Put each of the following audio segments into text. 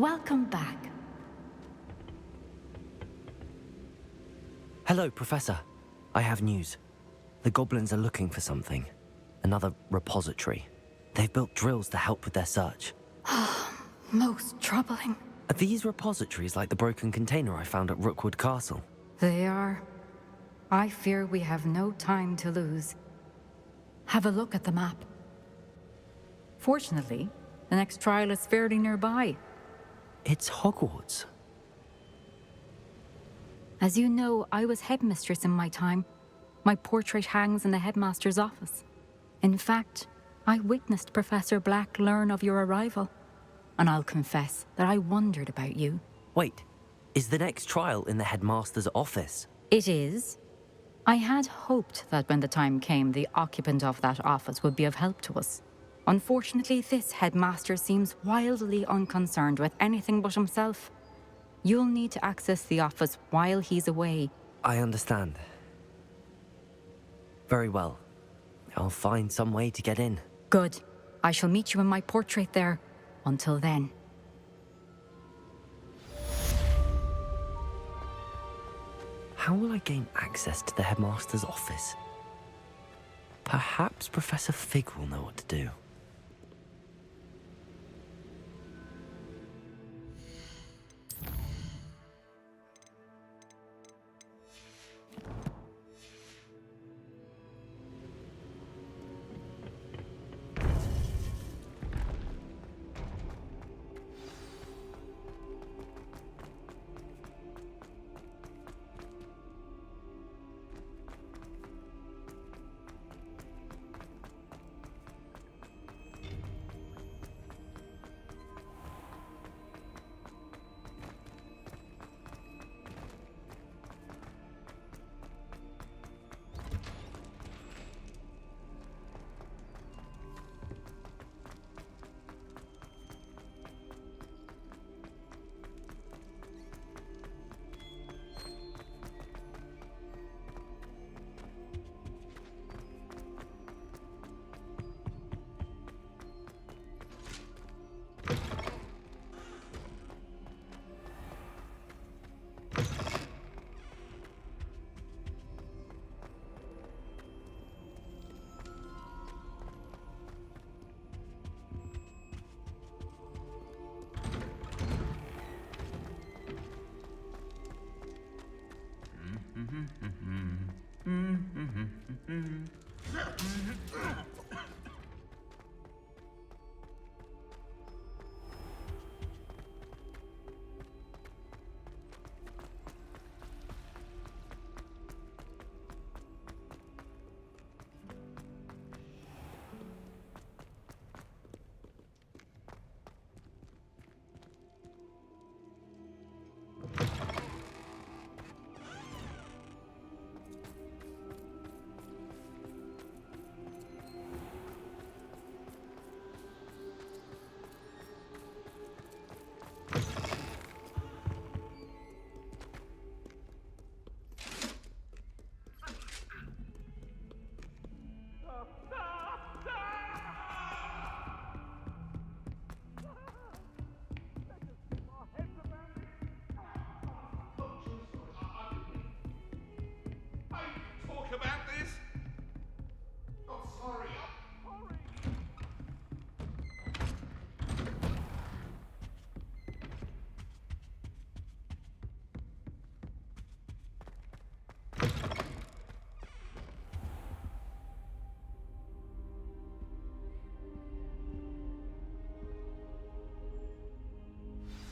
Welcome back. Hello, Professor. I have news. The goblins are looking for something. Another repository. They've built drills to help with their search. Most troubling. Are these repositories like the broken container I found at Rookwood Castle? They are. I fear we have no time to lose. Have a look at the map. Fortunately, the next trial is fairly nearby. It's Hogwarts. As you know, I was headmistress in my time. My portrait hangs in the headmaster's office. In fact, I witnessed Professor Black learn of your arrival. And I'll confess that I wondered about you. Wait, is the next trial in the headmaster's office? It is. I had hoped that when the time came, the occupant of that office would be of help to us. Unfortunately, this headmaster seems wildly unconcerned with anything but himself. You'll need to access the office while he's away. I understand. Very well. I'll find some way to get in. Good. I shall meet you in my portrait there. Until then. How will I gain access to the headmaster's office? Perhaps Professor Fig will know what to do.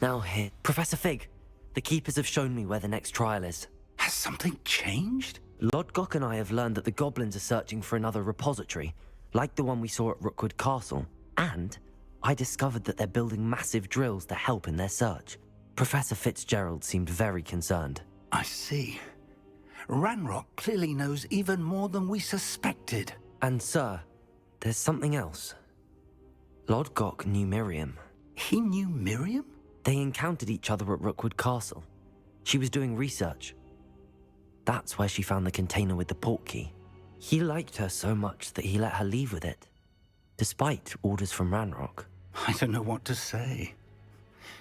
Now here, Professor Fig, the Keepers have shown me where the next trial is. Has something changed? Lodgok and I have learned that the goblins are searching for another repository, like the one we saw at Rookwood Castle. And I discovered that they're building massive drills to help in their search. Professor Fitzgerald seemed very concerned. I see. Ranrock clearly knows even more than we suspected. And sir, there's something else. Lodgok knew Miriam. He knew Miriam? They encountered each other at Rookwood Castle. She was doing research. That's where she found the container with the portkey. He liked her so much that he let her leave with it, despite orders from Ranrock. I don't know what to say.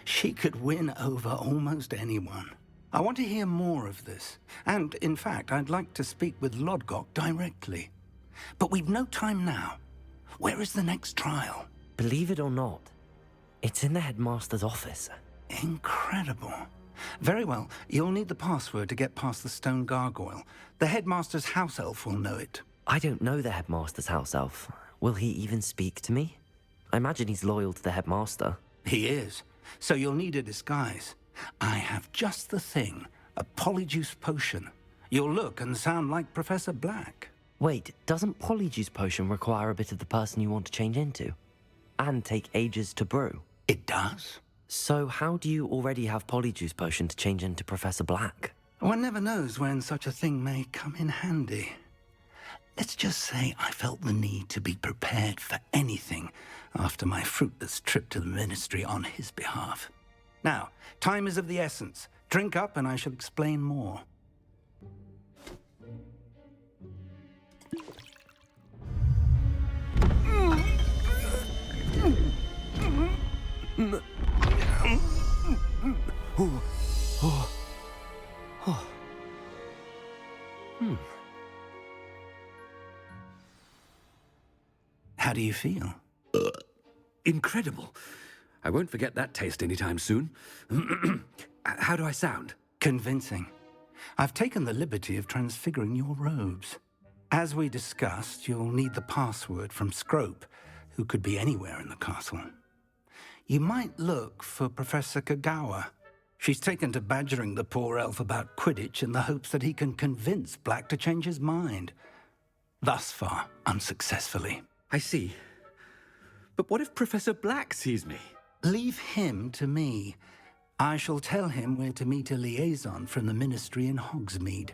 She could win over almost anyone. I want to hear more of this. And, in fact, I'd like to speak with Lodgok directly. But we've no time now. Where is the next trial? Believe it or not, it's in the headmaster's office. Incredible. Very well. You'll need the password to get past the stone gargoyle. The headmaster's house elf will know it. I don't know the headmaster's house elf. Will he even speak to me? I imagine he's loyal to the headmaster. He is. So you'll need a disguise. I have just the thing. A polyjuice potion. You'll look and sound like Professor Black. Wait, doesn't polyjuice potion require a bit of the person you want to change into? And take ages to brew? It does? So how do you already have polyjuice potion to change into Professor Black? One never knows when such a thing may come in handy. Let's just say I felt the need to be prepared for anything after my fruitless trip to the Ministry on his behalf. Now, time is of the essence. Drink up and I shall explain more. How do you feel? Incredible. I won't forget that taste anytime soon. How do I sound? Convincing. I've taken the liberty of transfiguring your robes. As we discussed, you'll need the password from Scrope, who could be anywhere in the castle. You might look for Professor Kagawa. She's taken to badgering the poor elf about Quidditch in the hopes that he can convince Black to change his mind. Thus far, unsuccessfully. I see. But what if Professor Black sees me? Leave him to me. I shall tell him where to meet a liaison from the Ministry in Hogsmeade.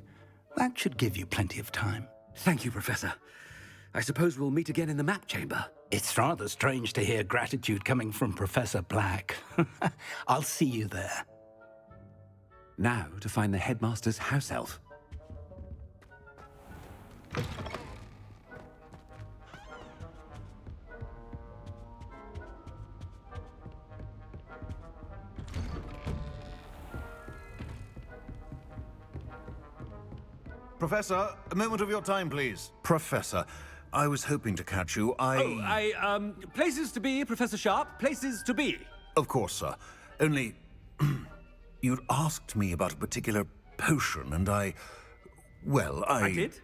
That should give you plenty of time. Thank you, Professor. I suppose we'll meet again in the map chamber. It's rather strange to hear gratitude coming from Professor Black. I'll see you there. Now to find the headmaster's house elf. Professor, a moment of your time, please. Professor, I was hoping to catch you. Places to be, Professor Sharp. Places to be. Of course, sir. Only, you'd asked me about a particular potion, and I did?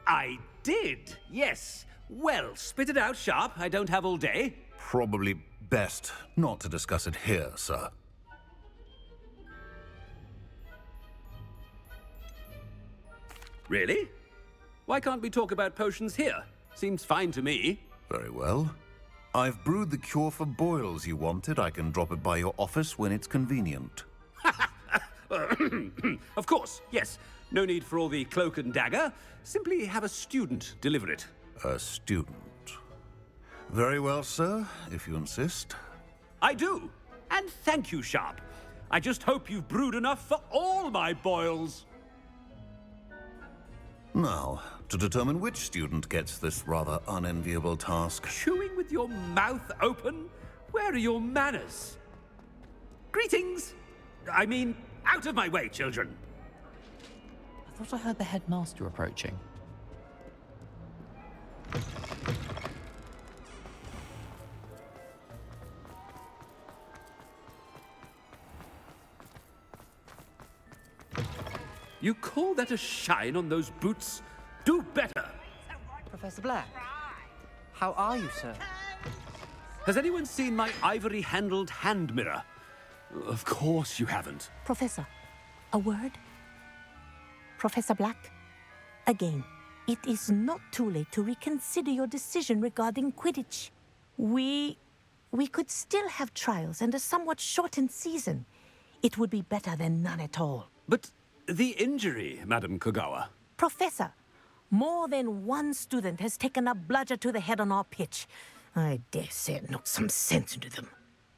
I did, yes. Well, spit it out, Sharp. I don't have all day. Probably best not to discuss it here, sir. Really? Why can't we talk about potions here? Seems fine to me. Very well. I've brewed the cure for boils you wanted. I can drop it by your office when it's convenient. Of course, yes. No need for all the cloak and dagger. Simply have a student deliver it. A student. Very well, sir, if you insist. I do. And thank you, Sharp. I just hope you've brewed enough for all my boils. Now, to determine which student gets this rather unenviable task. Chewing with your mouth open? Where are your manners? Greetings! I mean, out of my way, children. I thought I heard the headmaster approaching. You call that a shine on those boots? Do better! Professor Black, how are you, sir? Has anyone seen my ivory-handled hand mirror? Of course you haven't. Professor, a word? Professor Black, again, it is not too late to reconsider your decision regarding Quidditch. We could still have trials and a somewhat shortened season. It would be better than none at all. But the injury, Madam Kogawa. Professor, more than one student has taken a bludger to the head on our pitch. I dare say it knocked some sense into them.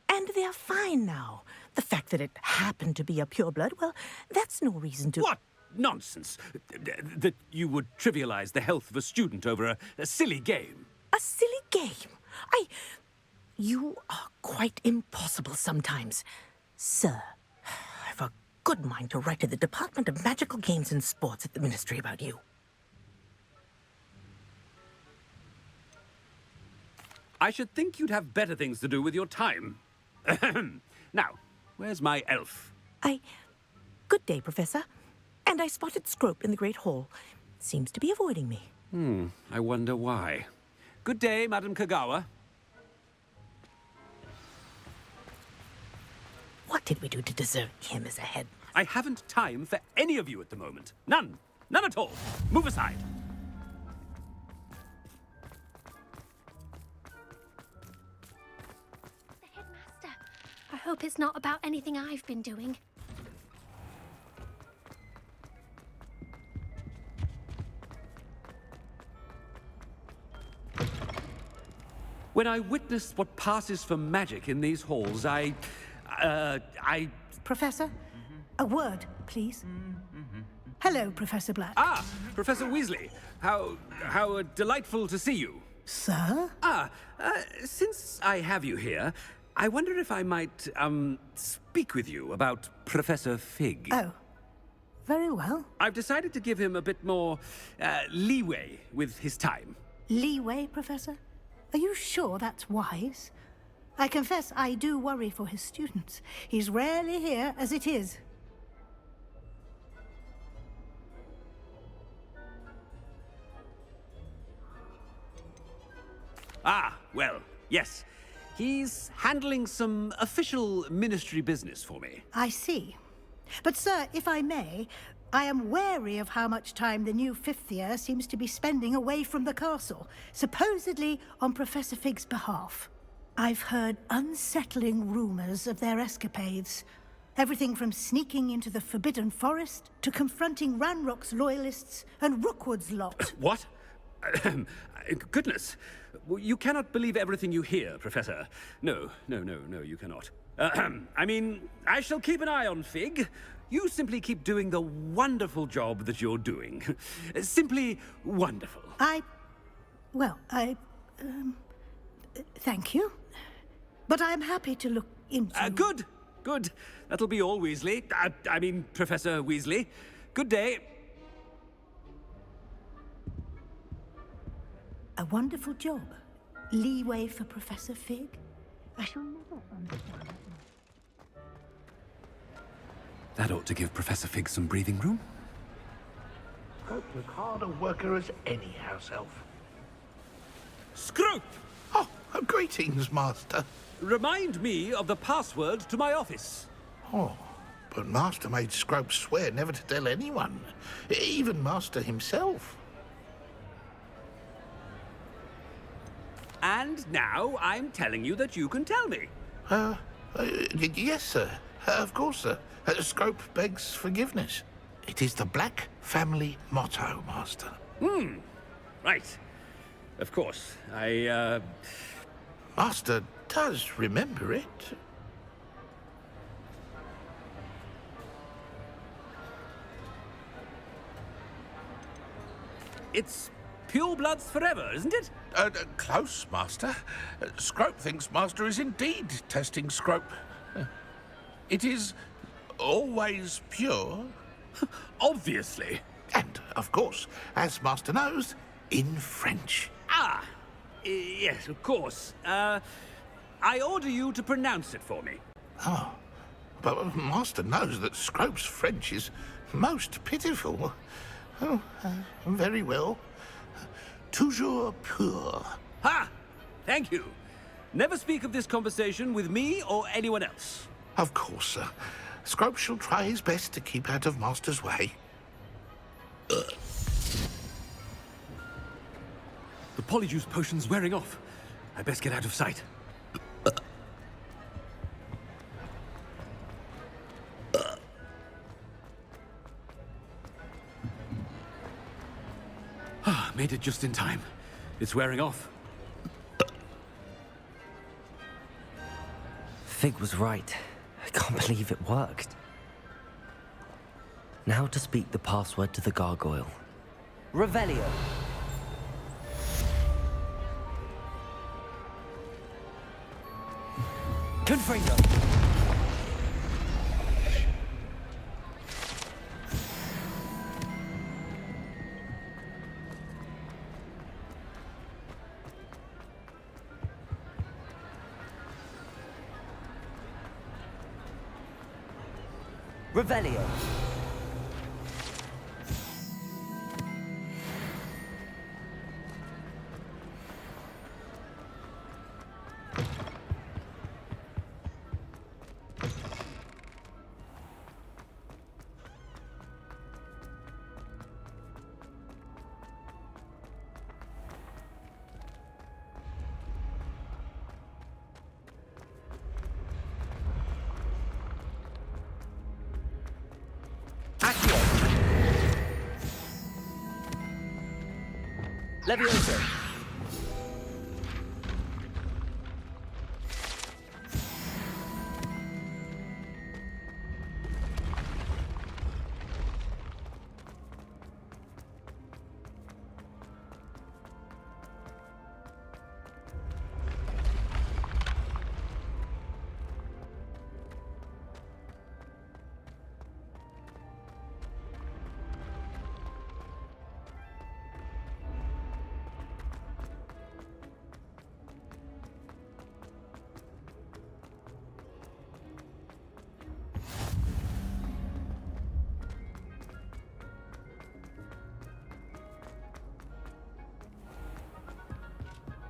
And they're fine now. The fact that it happened to be a pureblood, well, that's no reason to... What nonsense! That you would trivialize the health of a student over a silly game. A silly game? You are quite impossible sometimes. Sir, I've a good mind to write to the Department of Magical Games and Sports at the Ministry about you. I should think you'd have better things to do with your time. Ahem. Now, where's my elf? Good day, Professor. And I spotted Scrope in the Great Hall. Seems to be avoiding me. I wonder why. Good day, Madam Kagawa. What did we do to deserve him as a head? I haven't time for any of you at the moment. None. None at all. Move aside. The headmaster. I hope it's not about anything I've been doing. When I witness what passes for magic in these halls, I... Professor, a word, please. Hello, Professor Black. Ah, Professor Weasley. How delightful to see you. Sir? Since I have you here, I wonder if I might, speak with you about Professor Fig. Oh, very well. I've decided to give him a bit more, leeway with his time. Leeway, Professor? Are you sure that's wise? I confess I do worry for his students. He's rarely here as it is. Ah, well, yes. He's handling some official ministry business for me. I see. But, sir, if I may, I am wary of how much time the new fifth year seems to be spending away from the castle, supposedly on Professor Fig's behalf. I've heard unsettling rumors of their escapades. Everything from sneaking into the Forbidden Forest to confronting Ranrock's loyalists and Rookwood's lot. What? Goodness. You cannot believe everything you hear, Professor. No, you cannot. I mean, I shall keep an eye on Fig. You simply keep doing the wonderful job that you're doing. Simply wonderful. Thank you. But I'm happy to look into... Good. That'll be all, Weasley. I mean, Professor Weasley. Good day. A wonderful job. Leeway for Professor Fig. I shall never understand that. That ought to give Professor Fig some breathing room. Scrope's as hard a worker as any house elf. Scrope! Oh, greetings, Master. Remind me of the password to my office. Oh, but Master made Scrope swear never to tell anyone, even Master himself. And now I'm telling you that you can tell me. Yes, sir. Of course, sir. Scrope begs forgiveness. It is the Black family motto, Master. Right. Of course. Master does remember it. It's purebloods forever, isn't it? Close, Master. Scrope thinks Master is indeed testing Scrope. It is always pure. Obviously. And, of course, as Master knows, in French. Yes, of course. I order you to pronounce it for me. Oh, but Master knows that Scrope's French is most pitiful. Oh, very well. Toujours pur. Ha! Thank you. Never speak of this conversation with me or anyone else. Of course, sir. Scrope shall try his best to keep out of Master's way. The polyjuice potion's wearing off. I best get out of sight. Made it just in time. It's wearing off. Fig was right. I can't believe it worked. Now to speak the password to the gargoyle. Revelio. Confringo. Revelio. Levioso.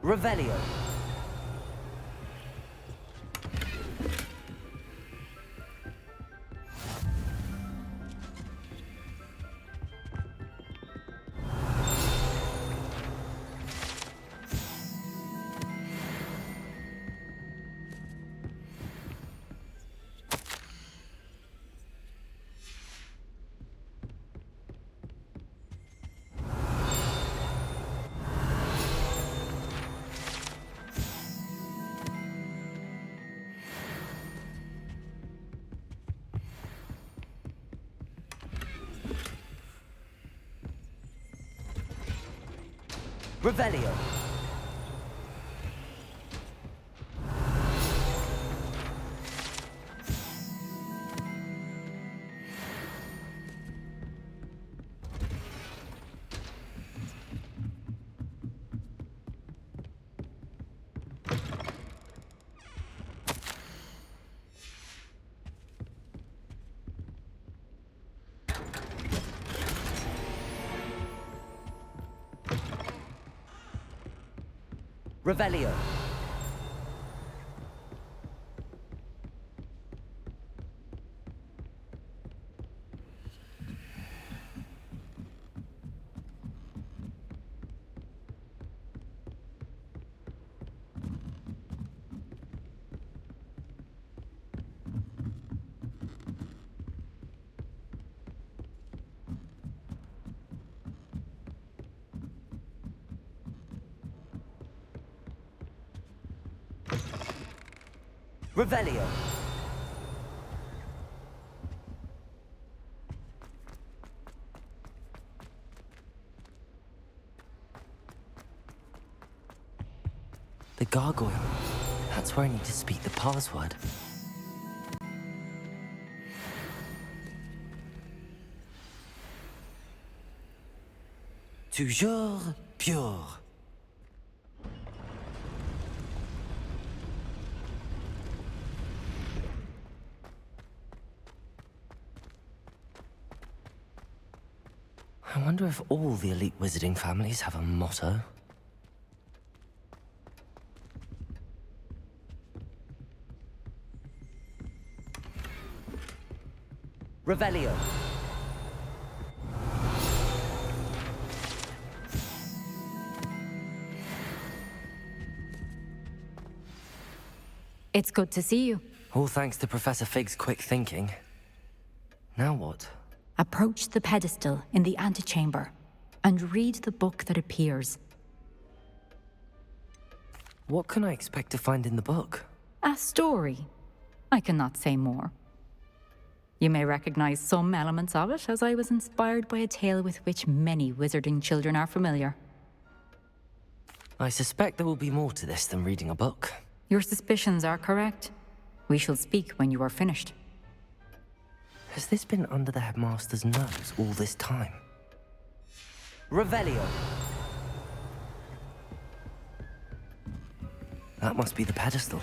Revelio. Revelio. Revelio. Revelio. The gargoyle. That's where I need to speak the password. Toujours pure. I wonder if all the elite wizarding families have a motto. Revelio. It's good to see you. All thanks to Professor Fig's quick thinking. Now what? Approach the pedestal in the antechamber and read the book that appears. What can I expect to find in the book? A story. I cannot say more. You may recognize some elements of it, as I was inspired by a tale with which many wizarding children are familiar. I suspect there will be more to this than reading a book. Your suspicions are correct. We shall speak when you are finished. Has this been under the headmaster's nose all this time? Revelio. That must be the pedestal.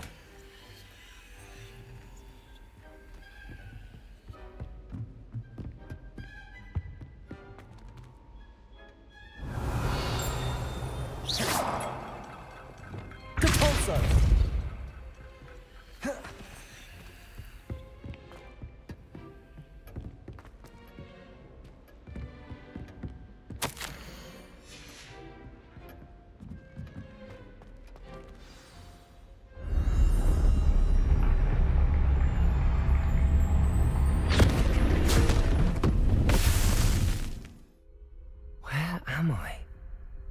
Where am I?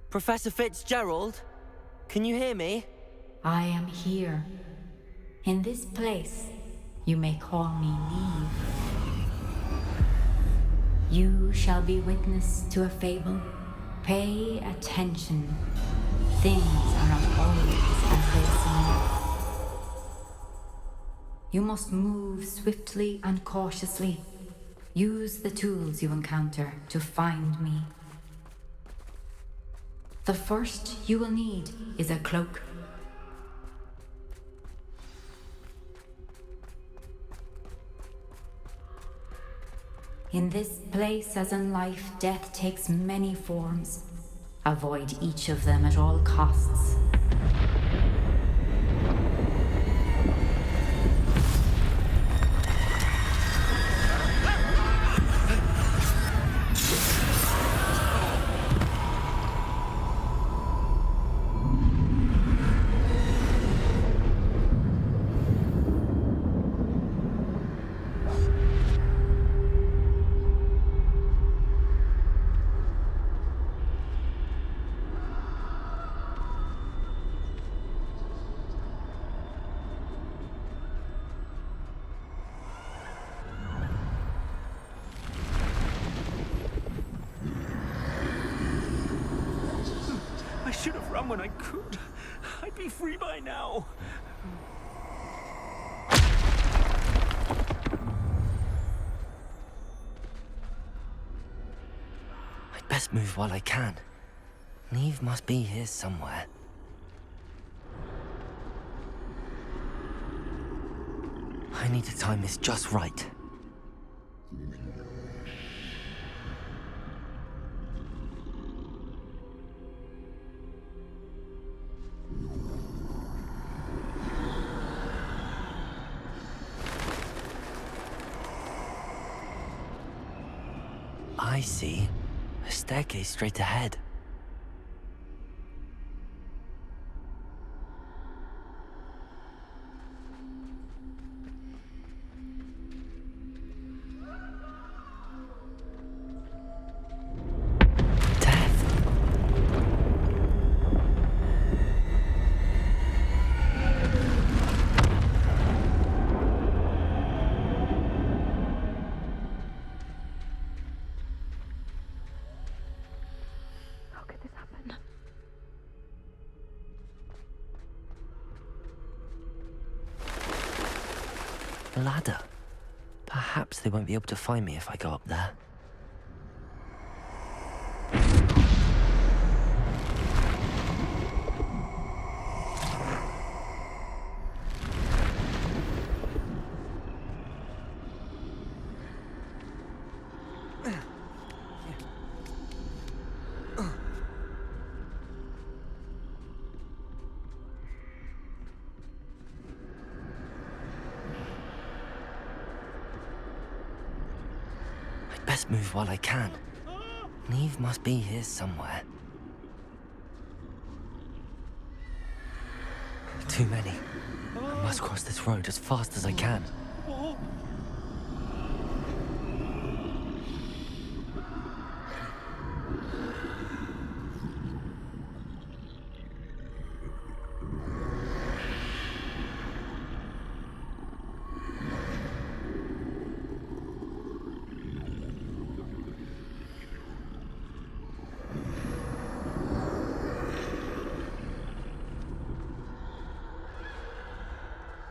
Professor Fitzgerald? Can you hear me? I am here. In this place, you may call me Niamh. You shall be witness to a fable. Pay attention. Things are not always as they seem. You must move swiftly and cautiously. Use the tools you encounter to find me. The first you will need is a cloak. In this place, as in life, death takes many forms. Avoid each of them at all costs. I should have run when I could. I'd be free by now. I'd best move while I can. Niamh must be here somewhere. I need to time this just right. I see. A staircase straight ahead. Ladder. Perhaps they won't be able to find me if I go up there. Best move while I can. Niamh must be here somewhere. Too many. I must cross this road as fast as I can.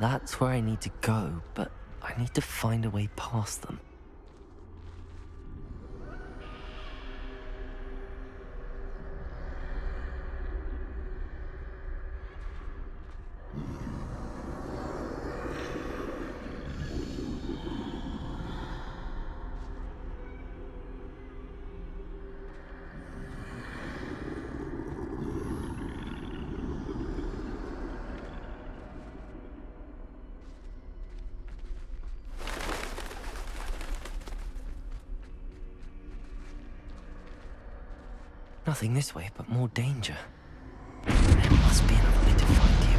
That's where I need to go, but I need to find a way past them. Nothing this way, but more danger. There must be another way to find you.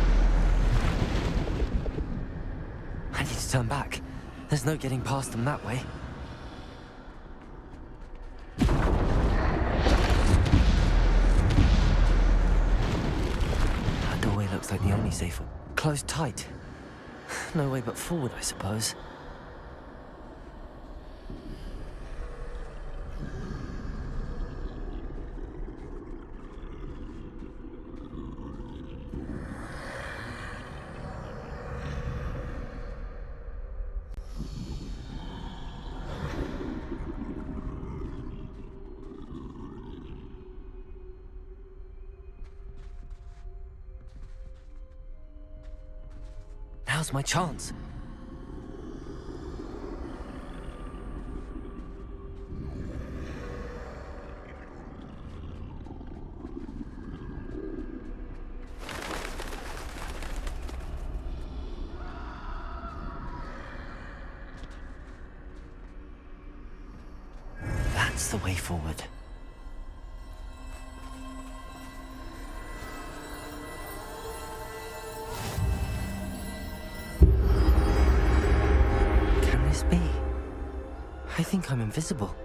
I need to turn back. There's no getting past them that way. safe. Closed tight. No way but forward, I suppose. Now's my chance. That's the way forward. Can this be? I think I'm invisible.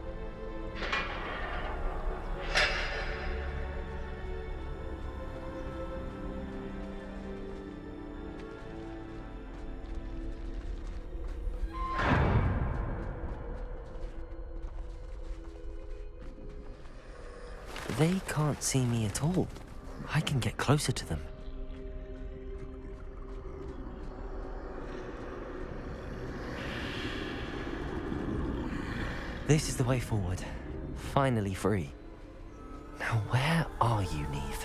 They can't see me at all. I can get closer to them. This is the way forward. Finally free. Now where are you, Niamh?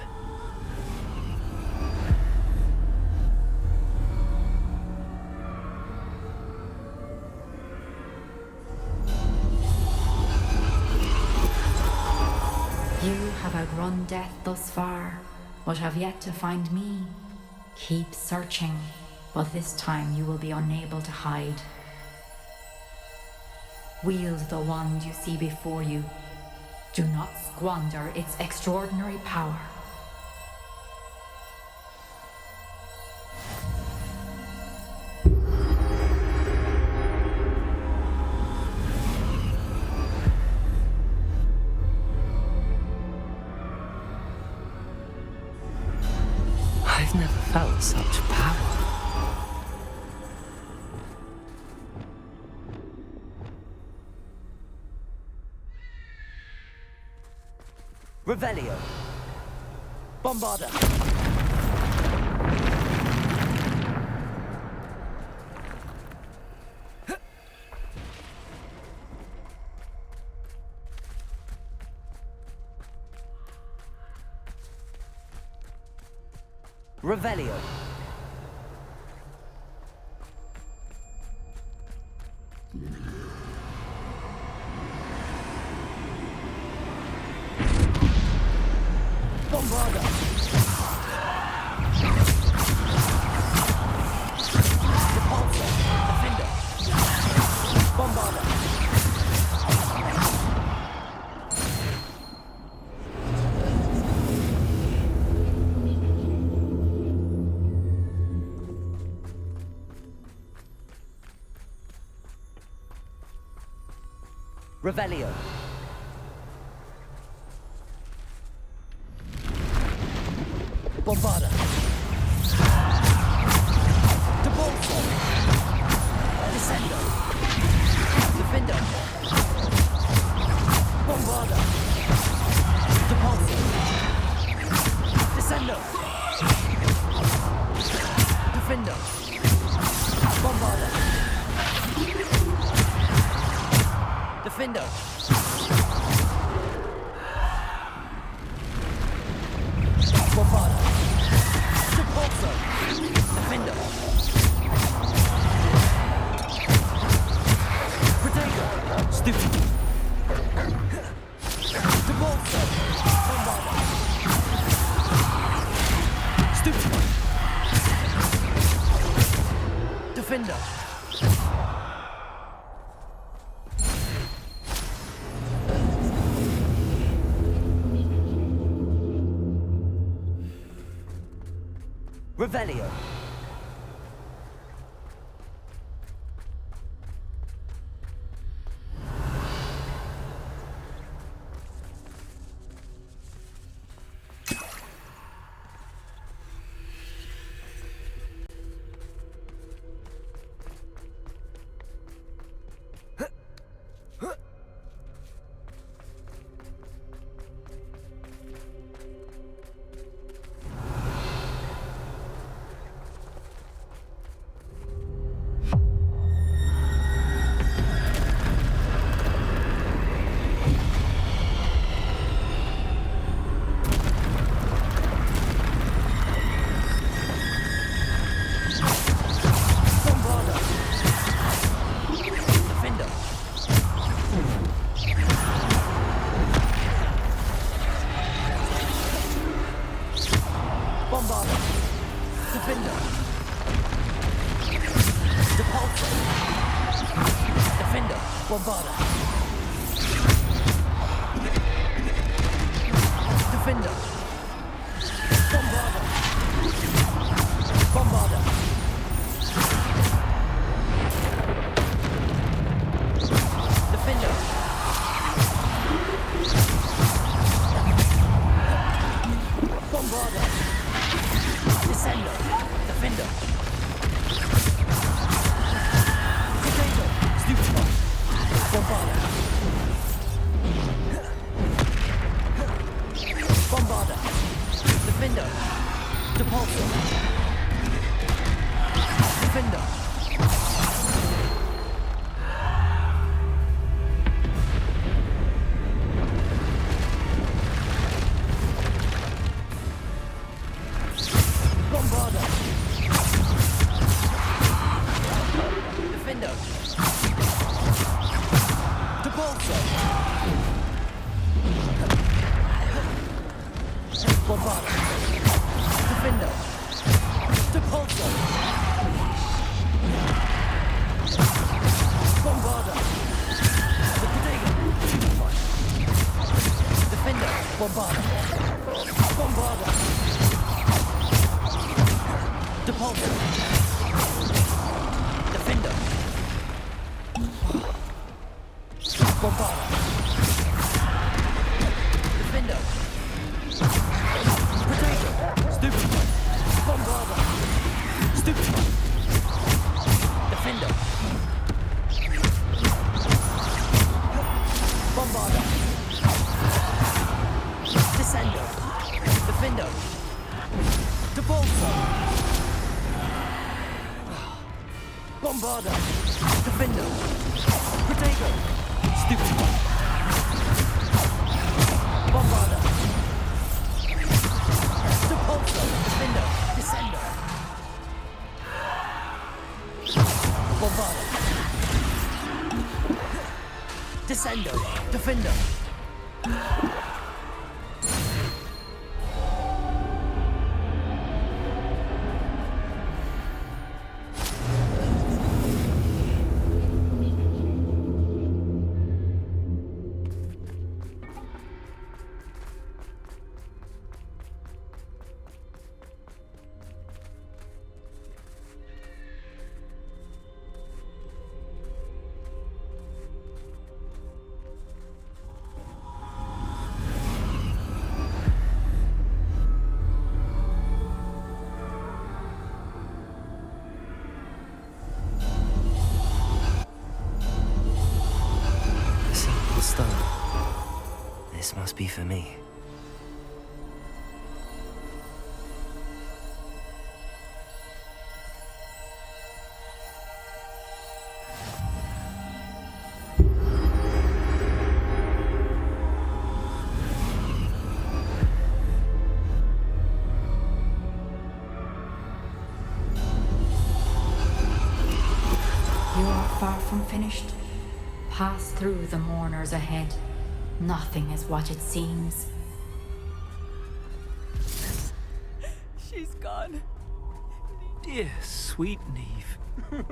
You have outrun death thus far, but have yet to find me. Keep searching, but this time you will be unable to hide. Wield the wand you see before you. Do not squander its extraordinary power. I've never felt such power. Revelio. Bombarda. Revelio. Bombarda. Repulsor. Defender. Bombarda. Revelio. Bombarda. Debolso. Descendo. Defender. Bombarda. Debolso. Descendo. Defender. Bombarda. Defender. Bombarda. Repulsor. Defender. Protego. Stupid. Repulsor. Bombarda. Stupid. Defender. Revelio. Bombarda. Defender. Bombarda. Bombarda. Defender. Bombarda. Descender. Defender. Potato. Stupefy. Bombarda. Bombarda. Defender. Depulso. Defender. Bombarda. Defender. Depulso. Bombarda. Defender. Depulso. Bombarda. The Protego. Defender. Bombarda. Bombarda. Depulso. Defender. Bombarda. Defender. Potato. Stupefy. Bombarda. Stupefy. Defender. Bombarda. Descender. Defender. Depulso. Bombarda. Defender. Potato. Stupefy. Bombarda. Depulso. Defender. Descender. Bombarda. Descender. Defender. Simple stone. This must be for me. You are far from finished. Pass through the mourners ahead. Nothing is what it seems. She's gone. Dear, sweet Niamh.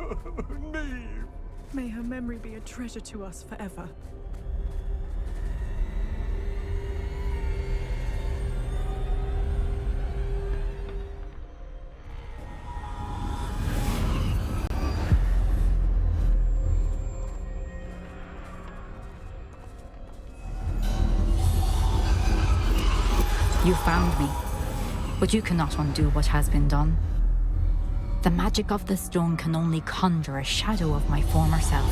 Niamh. May her memory be a treasure to us forever. You found me, but you cannot undo what has been done. The magic of the stone can only conjure a shadow of my former self.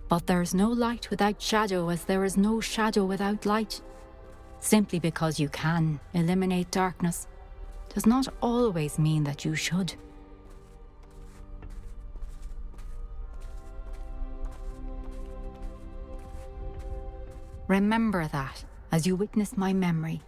But there is no light without shadow, as there is no shadow without light. Simply because you can eliminate darkness does not always mean that you should. Remember that as you witness my memory.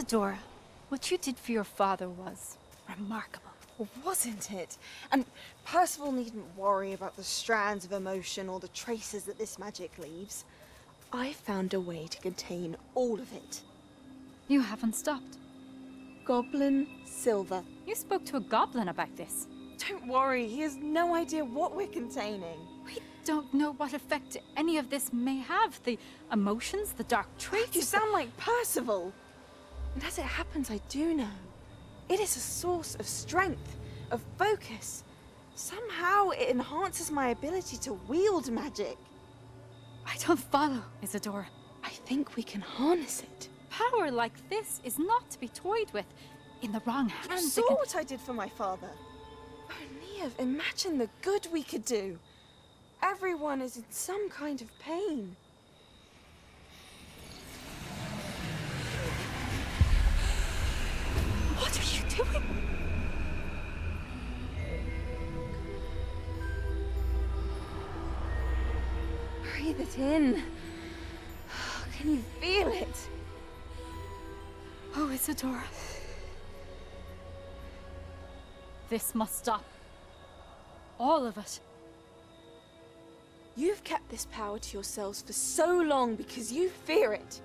Isadora, what you did for your father was remarkable. Well, wasn't it? And Percival needn't worry about the strands of emotion or the traces that this magic leaves. I found a way to contain all of it. You haven't stopped. Goblin silver. You spoke to a goblin about this. Don't worry, he has no idea what we're containing. We don't know what effect any of this may have. The emotions, the dark traits. You sound like Percival. And as it happens, I do know. It is a source of strength, of focus. Somehow it enhances my ability to wield magic. I don't follow, Isadora. I think we can harness it. Power like this is not to be toyed with. In the wrong hands. You saw what I did for my father. Oh, Niamh, imagine the good we could do. Everyone is in some kind of pain. What are you doing? Breathe it in. Can you feel it? Oh, Isadora. This must stop. All of it. You've kept this power to yourselves for so long because you fear it.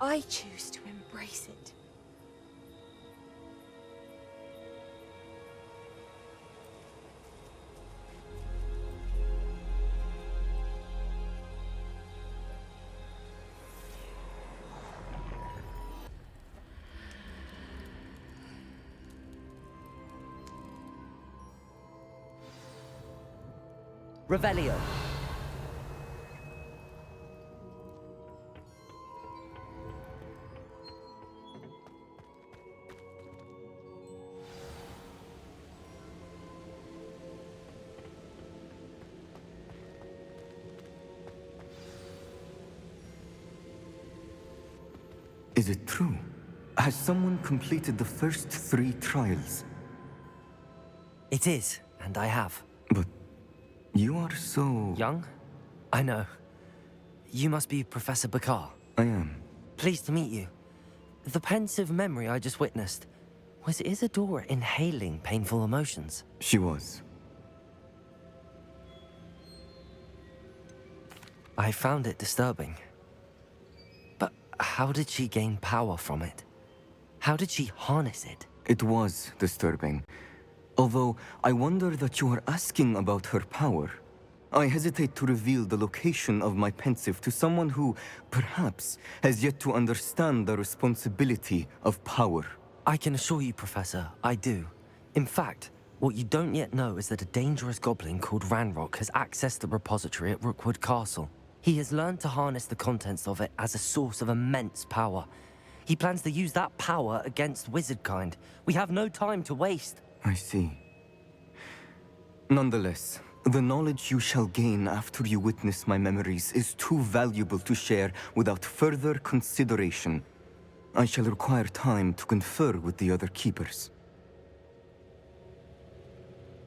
I choose to embrace it. Revelio. Is it true? Has someone completed the first 3 trials? It is, and I have. But you are so... young? I know. You must be Professor Bakar. I am. Pleased to meet you. The pensive memory I just witnessed, was Isadora inhaling painful emotions? She was. I found it disturbing. But how did she gain power from it? How did she harness it? It was disturbing. Although, I wonder that you are asking about her power. I hesitate to reveal the location of my pensive to someone who, perhaps, has yet to understand the responsibility of power. I can assure you, Professor, I do. In fact, what you don't yet know is that a dangerous goblin called Ranrock has accessed the repository at Rookwood Castle. He has learned to harness the contents of it as a source of immense power. He plans to use that power against wizardkind. We have no time to waste. I see. Nonetheless, the knowledge you shall gain after you witness my memories is too valuable to share without further consideration. I shall require time to confer with the other keepers.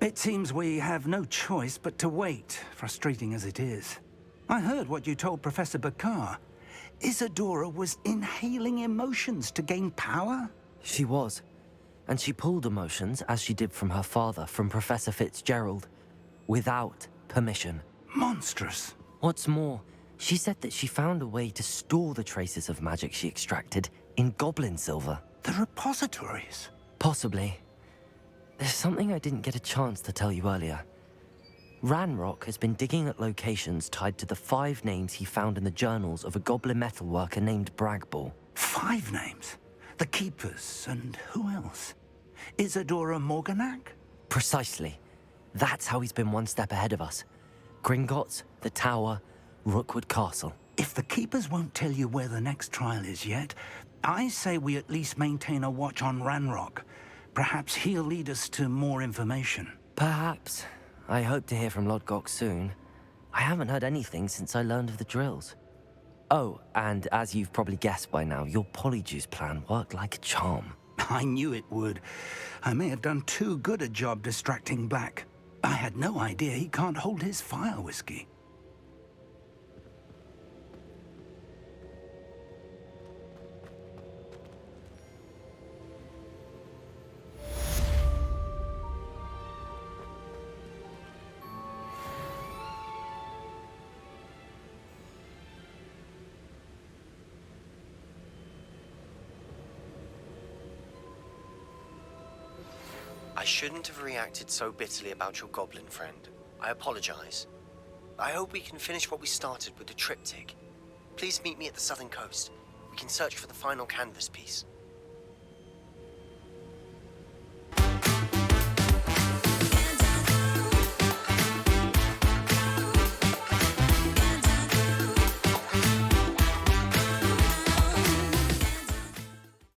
It seems we have no choice but to wait, frustrating as it is. I heard what you told Professor Bakar. Isadora was inhaling emotions to gain power? She was. And she pulled emotions, as she did from her father, from Professor Fitzgerald, without permission. Monstrous. What's more, she said that she found a way to store the traces of magic she extracted in goblin silver. The repositories? Possibly. There's something I didn't get a chance to tell you earlier. Ranrock has been digging at locations tied to the 5 names he found in the journals of a goblin metalworker named Bragball. 5 names? The Keepers, and who else? Isadora Morganac? Precisely. That's how he's been one step ahead of us. Gringotts, the Tower, Rookwood Castle. If the Keepers won't tell you where the next trial is yet, I say we at least maintain a watch on Ranrock. Perhaps he'll lead us to more information. Perhaps. I hope to hear from Lodgok soon. I haven't heard anything since I learned of the drills. Oh, and as you've probably guessed by now, your Polyjuice plan worked like a charm. I knew it would. I may have done too good a job distracting Black. I had no idea he can't hold his fire whiskey. I shouldn't have reacted so bitterly about your goblin friend. I apologize. I hope we can finish what we started with the triptych. Please meet me at the southern coast. We can search for the final canvas piece.